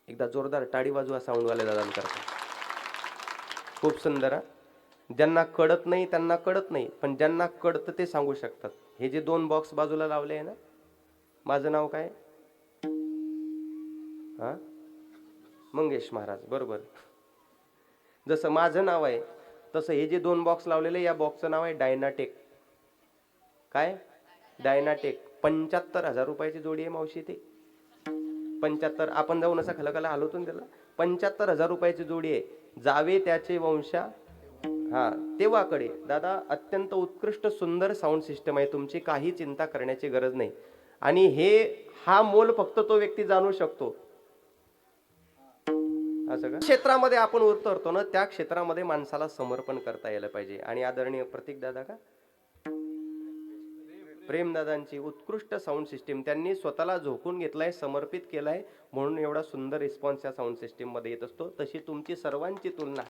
एकदा जोरदार टाळी वाजवा साऊंडवाले दादांकरता. खूप सुंदर हा. ज्यांना कळत नाही त्यांना कळत नाही, पण ज्यांना कळतं ते सांगू शकतात. हे जे 2 बॉक्स बाजूला लावले आहे ना, माझं नाव काय? हा, मंगेश महाराज, बरोबर. जसं माझं नाव आहे तसं हे जे 2 बॉक्स लावलेले, या बॉक्सचं नाव आहे डायनाटेक. काय? डायनाटेक. 75,000 रुपयाची जोडी आहे मावशी ती. 75. आपण जाऊन असा खलखला हलवतो ना त्याला. 75,000 रुपयाची जोडी आहे. जावे त्याचे वंशा. हा, तेव्हाकडे दादा अत्यंत उत्कृष्ट सुंदर साऊंड सिस्टम आहे तुमची, काही चिंता करण्याची गरज नाही. आणि हा मोल फक्त तो व्यक्ती जाणू शकतो. असं का? क्षेत्रामध्ये आपण उतरतो ना, त्या क्षेत्रामध्ये माणसाला समर्पण करता यायला पाहिजे. आणि आदरणीय प्रतीक दादा का प्रेमदादांची उत्कृष्ट साऊंड सिस्टीम त्यांनी स्वतःला झोकून घेतलाय, समर्पित केलाय, म्हणून एवढा सुंदर रिस्पॉन्स या साऊंड सिस्टीम मध्ये येत असतो. तशी तुमची सर्वांची तुलना